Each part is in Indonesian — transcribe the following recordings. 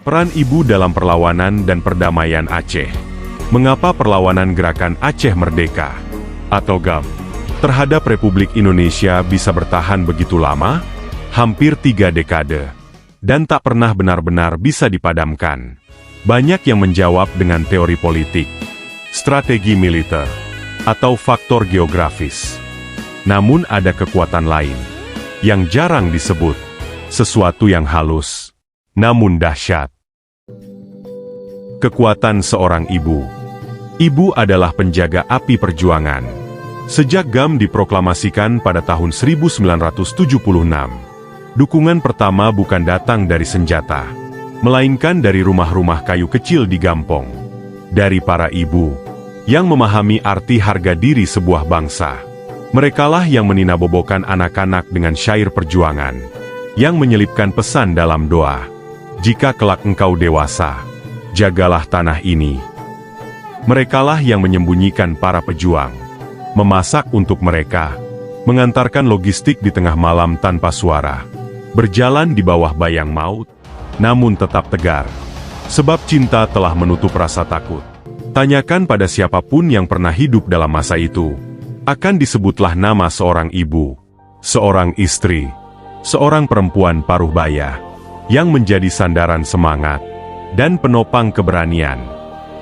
Peran ibu dalam perlawanan dan perdamaian Aceh. Mengapa perlawanan Gerakan Aceh Merdeka atau GAM terhadap Republik Indonesia bisa bertahan begitu lama? Hampir 3 dekade. Dan tak pernah benar-benar bisa dipadamkan. Banyak yang menjawab dengan teori politik, strategi militer, atau faktor geografis. Namun ada kekuatan lain, yang jarang disebut, sesuatu yang halus, namun dahsyat. Kekuatan seorang ibu. Ibu adalah penjaga api perjuangan. Sejak GAM diproklamasikan pada tahun 1976, dukungan pertama bukan datang dari senjata, melainkan dari rumah-rumah kayu kecil di Gampong. Dari para ibu, yang memahami arti harga diri sebuah bangsa. Merekalah yang meninabobokan anak-anak dengan syair perjuangan, yang menyelipkan pesan dalam doa, "Jika kelak engkau dewasa, jagalah tanah ini." Merekalah yang menyembunyikan para pejuang, memasak untuk mereka, mengantarkan logistik di tengah malam tanpa suara, berjalan di bawah bayang maut, namun tetap tegar, sebab cinta telah menutup rasa takut. Tanyakan pada siapapun yang pernah hidup dalam masa itu, akan disebutlah nama seorang ibu, seorang istri, seorang perempuan paruh baya, yang menjadi sandaran semangat, dan penopang keberanian.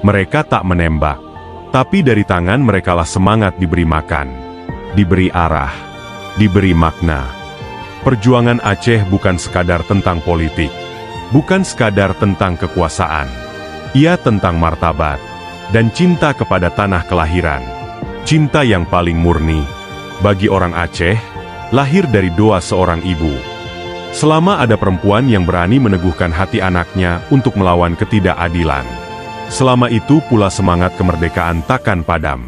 Mereka tak menembak, tapi dari tangan merekalah semangat diberi makan, diberi arah, diberi makna. Perjuangan Aceh bukan sekadar tentang politik, bukan sekadar tentang kekuasaan. Ia tentang martabat, dan cinta kepada tanah kelahiran. Cinta yang paling murni, bagi orang Aceh, lahir dari doa seorang ibu. Selama ada perempuan yang berani meneguhkan hati anaknya untuk melawan ketidakadilan, selama itu pula semangat kemerdekaan takkan padam.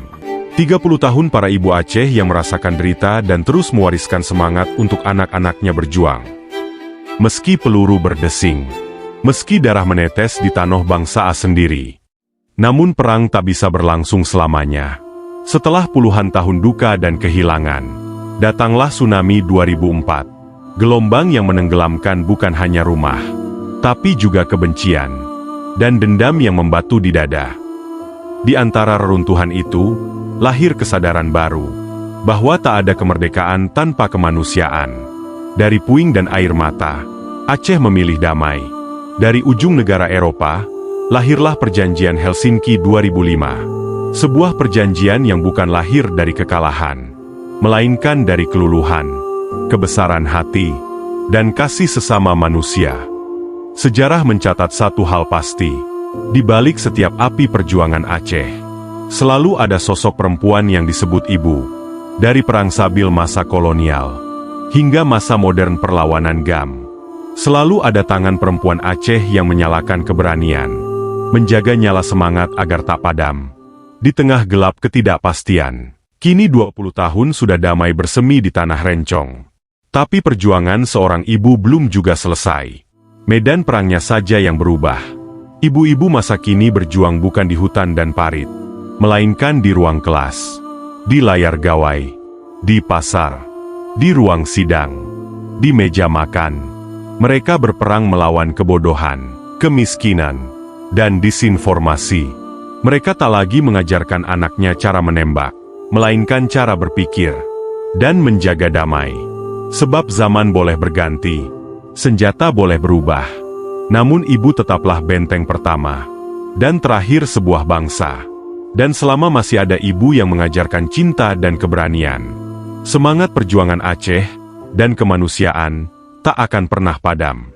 30 tahun para ibu Aceh yang merasakan derita dan terus mewariskan semangat untuk anak-anaknya berjuang. Meski peluru berdesing, meski darah menetes di tanah bangsa sendiri. Namun perang tak bisa berlangsung selamanya. Setelah puluhan tahun duka dan kehilangan, datanglah tsunami 2004. Gelombang yang menenggelamkan bukan hanya rumah, tapi juga kebencian, dan dendam yang membatu di dada. Di antara reruntuhan itu, lahir kesadaran baru, bahwa tak ada kemerdekaan tanpa kemanusiaan. Dari puing dan air mata, Aceh memilih damai. Dari ujung negara Eropa, lahirlah Perjanjian Helsinki 2005. Sebuah perjanjian yang bukan lahir dari kekalahan, melainkan dari keluluhan, kebesaran hati, dan kasih sesama manusia. Sejarah mencatat satu hal pasti, di balik setiap api perjuangan Aceh, selalu ada sosok perempuan yang disebut ibu. Dari perang Sabil masa kolonial, hingga masa modern perlawanan GAM, selalu ada tangan perempuan Aceh yang menyalakan keberanian, menjaga nyala semangat agar tak padam. Di tengah gelap ketidakpastian, kini 20 tahun sudah damai bersemi di tanah Rencong. Tapi perjuangan seorang ibu belum juga selesai. Medan perangnya saja yang berubah. Ibu-ibu masa kini berjuang bukan di hutan dan parit, melainkan di ruang kelas, di layar gawai, di pasar, di ruang sidang, di meja makan. Mereka berperang melawan kebodohan, kemiskinan, dan disinformasi. Mereka tak lagi mengajarkan anaknya cara menembak, melainkan cara berpikir, dan menjaga damai. Sebab zaman boleh berganti, senjata boleh berubah, namun ibu tetaplah benteng pertama, dan terakhir sebuah bangsa. Dan selama masih ada ibu yang mengajarkan cinta dan keberanian, semangat perjuangan Aceh, dan kemanusiaan, tak akan pernah padam.